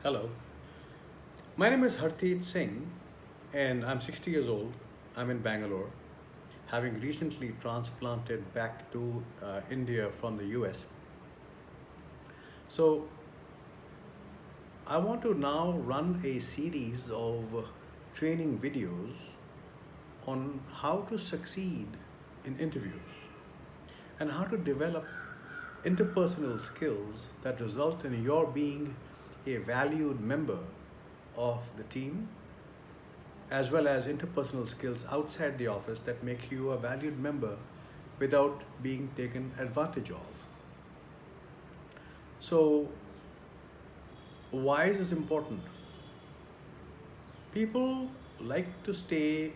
Hello, my name is Harteet Singh and I'm 60 years old. I'm in Bangalore, having recently transplanted back to India from the US. So, I want to now run a series of training videos on how to succeed in interviews and how to develop interpersonal skills that result in your being a valued member of the team, as well as interpersonal skills outside the office that make you a valued member without being taken advantage of. So, why is this important? People like to stay,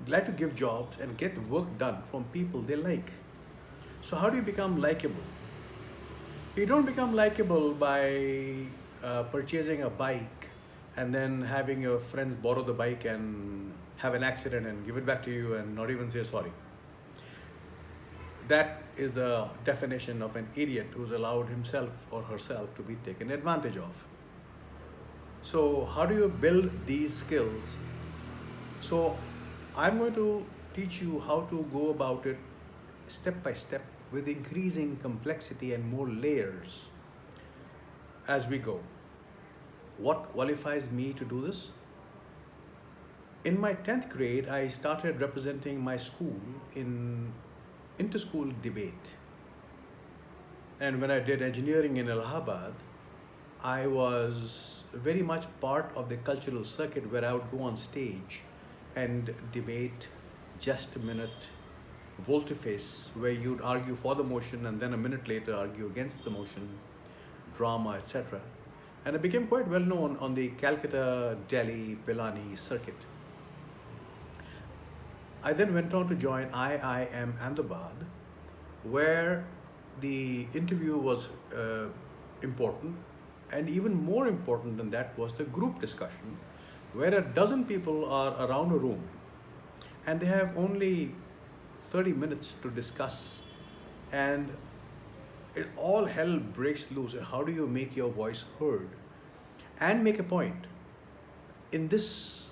like to give jobs and get work done from people they like. So, how do you become likable? You don't become likable by purchasing a bike and then having your friends borrow the bike and have an accident and give it back to you and not even say sorry. That is the definition of an idiot who's allowed himself or herself to be taken advantage of. So, how do you build these skills? So, I'm going to teach you how to go about it step by step with increasing complexity and more layers as we go. What qualifies me to do this? In my 10th grade, I started representing my school in inter-school debate. And when I did engineering in Allahabad, I was very much part of the cultural circuit where I would go on stage and debate just a minute, volte-face, where you'd argue for the motion and then a minute later argue against the motion, drama, etc. And I became quite well known on the Calcutta, Delhi, Pilani circuit. I then went on to join IIM Ahmedabad, where the interview was important, and even more important than that was the group discussion, where a dozen people are around a room and they have only 30 minutes to discuss, and it all hell breaks loose. How do you make your voice heard and make a point in this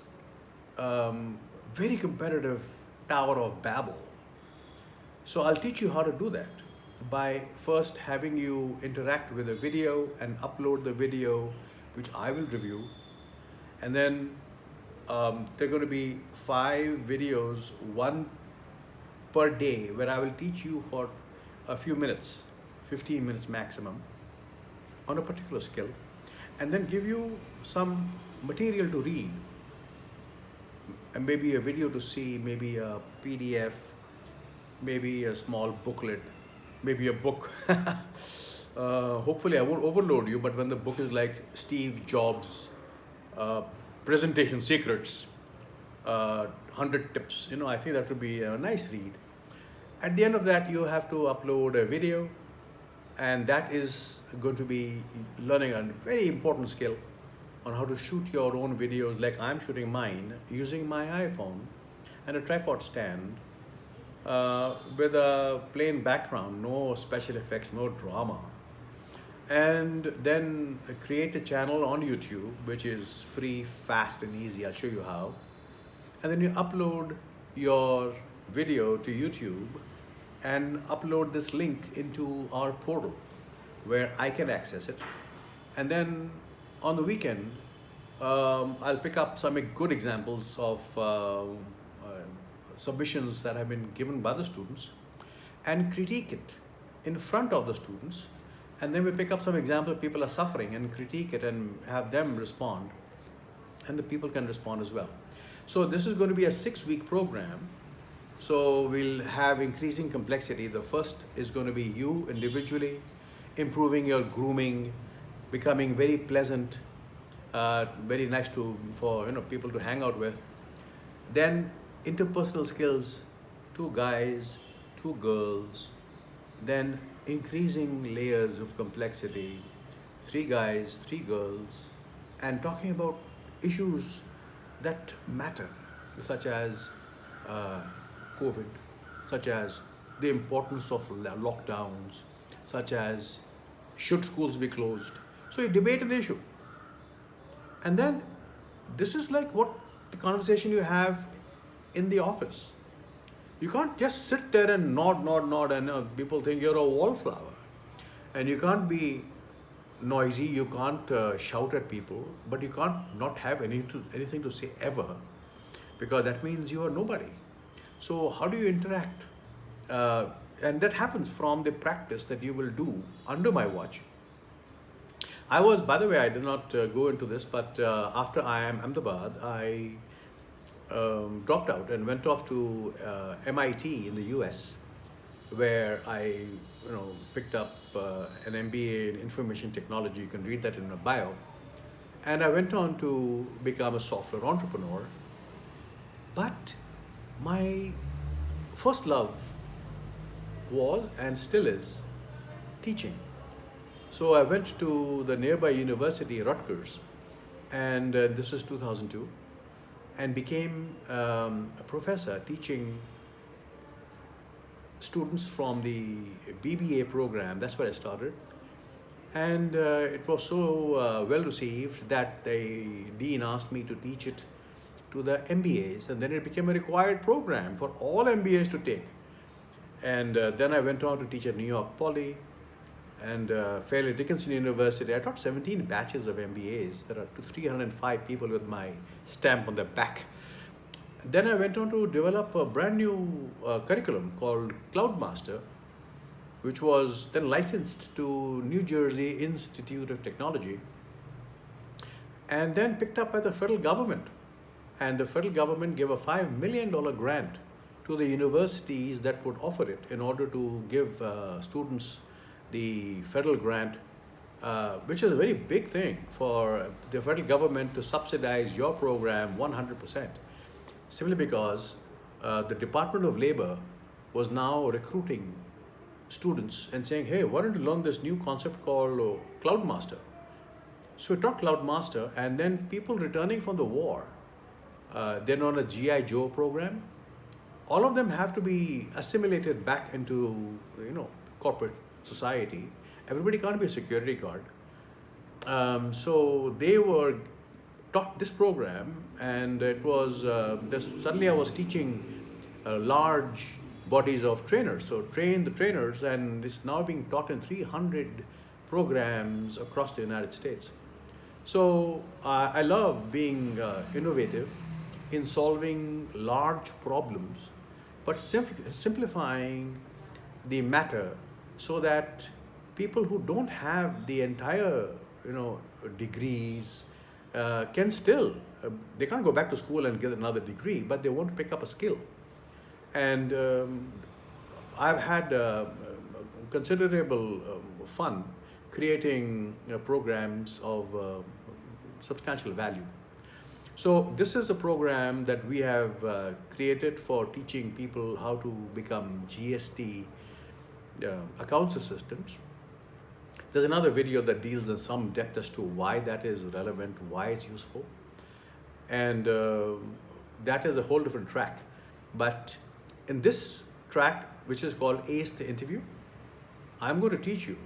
very competitive Tower of Babel? So I'll teach you how to do that by first having you interact with a video and upload the video, which I will review. And then there are going to be 5 videos, one per day, where I will teach you for a few minutes, 15 minutes maximum, on a particular skill, and then give you some material to read, and maybe a video to see, maybe a PDF, maybe a small booklet, maybe a book. Hopefully, I won't overload you, but when the book is like Steve Jobs' presentation secrets, 100 tips, I think that would be a nice read. At the end of that, you have to upload a video, and that is going to be learning a very important skill on how to shoot your own videos like I'm shooting mine using my iPhone and a tripod stand with a plain background, no special effects, no drama. And then create a channel on YouTube, which is free, fast, and easy. I'll show you how. And then you upload your video to YouTube and upload this link into our portal where I can access it. And then on the weekend, I'll pick up some good examples of submissions that have been given by the students and critique it in front of the students. And then we pick up some examples people are suffering and critique it and have them respond. And the people can respond as well. So this is going to be a 6-week program. So we'll have increasing complexity. The first is going to be you individually, improving your grooming, becoming very pleasant, very nice for people to hang out with. Then interpersonal skills, 2 guys, 2 girls. Then increasing layers of complexity, 3 guys, 3 girls, and talking about issues that matter, such as COVID, such as the importance of lockdowns, such as should schools be closed. So you debate an issue And then this is like what the conversation you have in the office. You can't just sit there and nod, and people think you're a wallflower. And you can't be noisy, you can't shout at people, but you can't not have anything to say ever, because that means you are nobody. So how do you interact? Uh, and that happens from the practice that you will do under my watch. I was, by the way, I did not go into this, but after IIM Ahmedabad, I dropped out and went off to MIT in the US, where I, picked up an MBA in information technology. You can read that in my bio. And I went on to become a software entrepreneur. But my first love was and still is teaching. So I went to the nearby university, Rutgers, and this is 2002, and became a professor teaching students from the BBA program. That's where I started. And it was so well received that the dean asked me to teach it to the MBAs, and then it became a required program for all MBAs to take. And then I went on to teach at New York Poly and Fairleigh Dickinson University. I taught 17 batches of MBAs. There are 305 people with my stamp on the back. Then I went on to develop a brand new curriculum called Cloudmaster, which was then licensed to New Jersey Institute of Technology, and then picked up by the federal government. And the federal government gave a $5 million grant to the universities that would offer it in order to give students the federal grant, which is a very big thing for the federal government to subsidize your program 100%, simply because the Department of Labor was now recruiting students and saying, hey, why don't you learn this new concept called Cloudmaster? So we taught Cloudmaster, and then people returning from the war, they're on a GI Joe program. All of them have to be assimilated back into, corporate society. Everybody can't be a security guard. So they were taught this program, and it was suddenly I was teaching large bodies of trainers. So train the trainers, and it's now being taught in 300 programs across the United States. So I love being innovative in solving large problems, but simplifying the matter so that people who don't have the entire, degrees can still, they can't go back to school and get another degree, but they want to pick up a skill. And I've had considerable fun creating programs of substantial value. So this is a program that we have created for teaching people how to become GST Accounts Assistants. There's another video that deals in some depth as to why that is relevant, why it's useful. And that is a whole different track. But in this track, which is called Ace the Interview, I'm going to teach you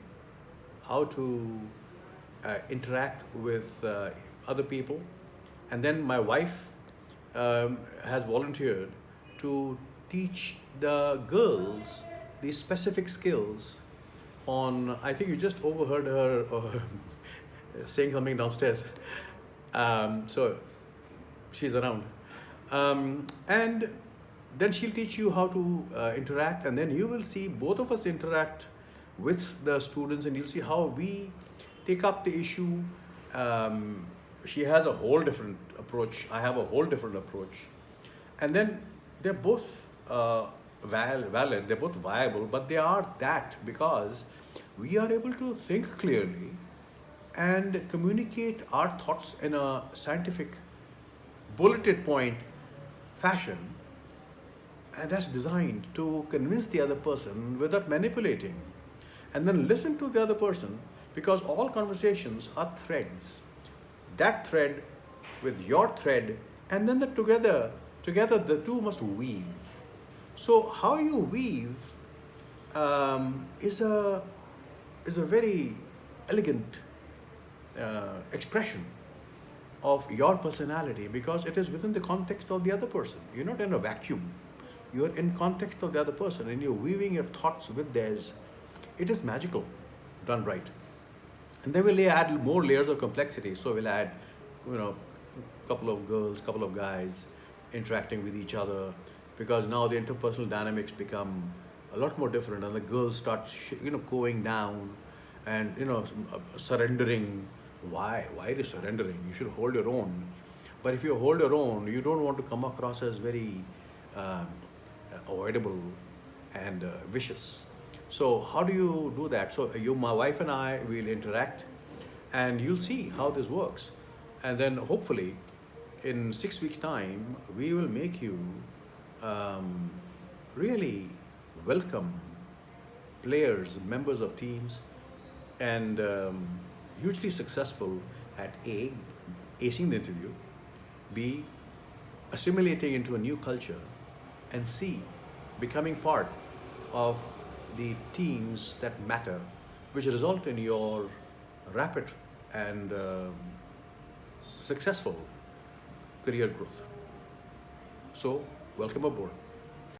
how to interact with other people. And then my wife has volunteered to teach the girls these specific skills on, I think you just overheard her saying something downstairs. So she's around. And then she'll teach you how to interact, and then you will see both of us interact with the students, and you'll see how we take up the issue. She has a whole different approach. I have a whole different approach. And then they're both valid, they're both viable, but they are that because we are able to think clearly and communicate our thoughts in a scientific, bulleted point fashion. And that's designed to convince the other person without manipulating. And then listen to the other person, because all conversations are threads. That thread with your thread, and then together the two must weave. So how you weave is a very elegant expression. of your personality, because it is within the context of the other person. You're not in a vacuum. You're in context of the other person and you're weaving your thoughts with theirs. It is magical, done right. And then we'll add more layers of complexity. So we'll add, you know, couple of girls, couple of guys interacting with each other, because now the interpersonal dynamics become a lot more different, and the girls start, going down, and surrendering. Why is surrendering? You should hold your own. But if you hold your own, you don't want to come across as very um, avoidable and vicious. So how do you do that? So my wife and I will interact, and you'll see how this works. And then hopefully, in 6 weeks' time, we will make you um, really welcome players, members of teams, and hugely successful at A, acing the interview, B, assimilating into a new culture, and C, becoming part of the teams that matter, which result in your rapid and successful career growth. So, welcome aboard.